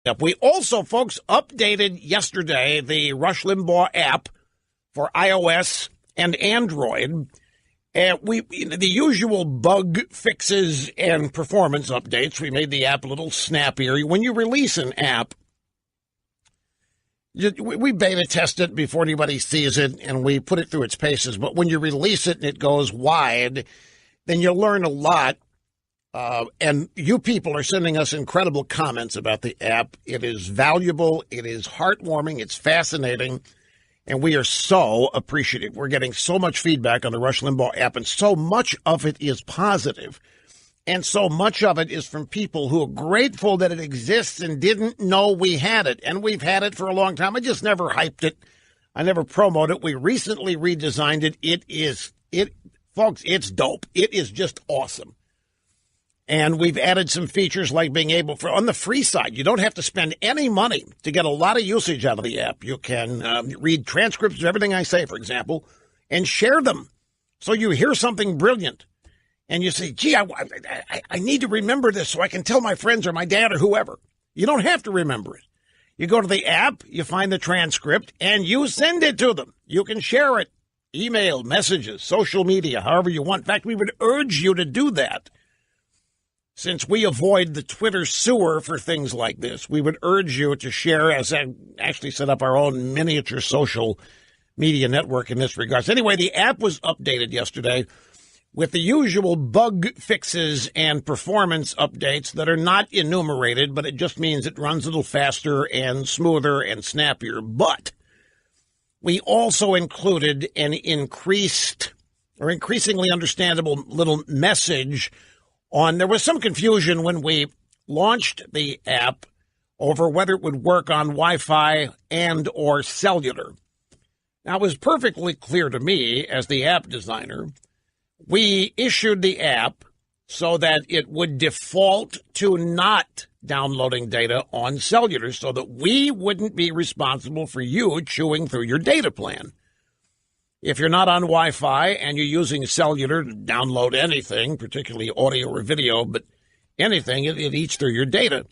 Yep. We also, folks, updated yesterday the Rush Limbaugh app for iOS and Android. The usual bug fixes and performance updates. We made the app a little snappier. When you release an app, we beta test it before anybody sees it, and we put it through its paces. But when you release it and it goes wide, then you'll learn a lot. And you people are sending us incredible comments about the app. It is valuable. It is heartwarming. It's fascinating. And we are so appreciative. We're getting so much feedback on the Rush Limbaugh app, and so much of it is positive. And so much of it is from people who are grateful that it exists and didn't know we had it. And we've had it for a long time. I just never hyped it. I never promoted it. We recently redesigned it. Folks, it's dope. It is just awesome. And we've added some features like being able on the free side, you don't have to spend any money to get a lot of usage out of the app. You can read transcripts of everything I say, for example, and share them. So you hear something brilliant and you say, gee, I need to remember this so I can tell my friends or my dad or whoever. You don't have to remember it. You go to the app, you find the transcript, and you send it to them. You can share it, email, messages, social media, however you want. In fact, we would urge you to do that. Since we avoid the Twitter sewer for things like this, we would urge you to share, as I actually set up our own miniature social media network in this regard. So anyway, the app was updated yesterday with the usual bug fixes and performance updates that are not enumerated, but it just means it runs a little faster and smoother and snappier. But we also included an increased or increasingly understandable little message there was some confusion when we launched the app over whether it would work on Wi-Fi and or cellular. Now, it was perfectly clear to me as the app designer, we issued the app so that it would default to not downloading data on cellular so that we wouldn't be responsible for you chewing through your data plan. If you're not on Wi-Fi and you're using cellular to download anything, particularly audio or video, but anything, it eats through your data.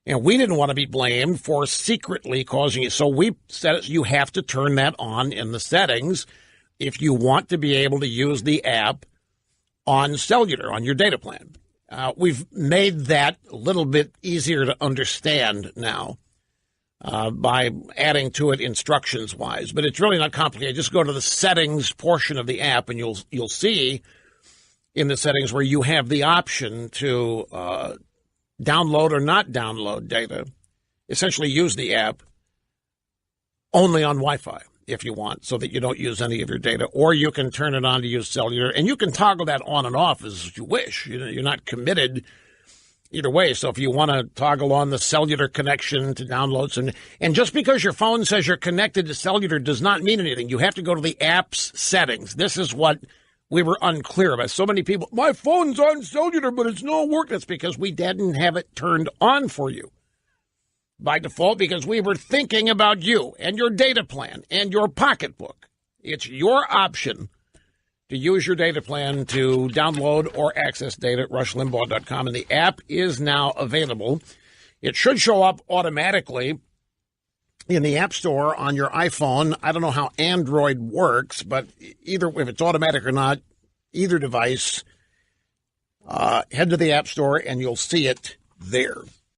And we didn't want to be blamed for secretly causing it. So we said you have to turn that on in the settings if you want to be able to use the app on cellular, on your data plan. We've made that a little bit easier to understand now. By adding to it instructions-wise. But it's really not complicated. Just go to the settings portion of the app, and you'll see in the settings where you have the option to download or not download data. Essentially use the app only on Wi-Fi if you want, so that you don't use any of your data. Or you can turn it on to use cellular, and you can toggle that on and off as you wish. You're not committed either way. So if you want to toggle on the cellular connection to downloads, and just because your phone says you're connected to cellular does not mean anything. You have to go to the app's settings. This is what we were unclear about. So many people, my phone's on cellular, but it's not working. That's because we didn't have it turned on for you by default, because we were thinking about you and your data plan and your pocketbook. It's your option to use your data plan to download or access data at rushlimbaugh.com. And the app is now available. It should show up automatically in the App Store on your iPhone. I don't know how Android works, but either if it's automatic or not, either device, head to the App Store and you'll see it there.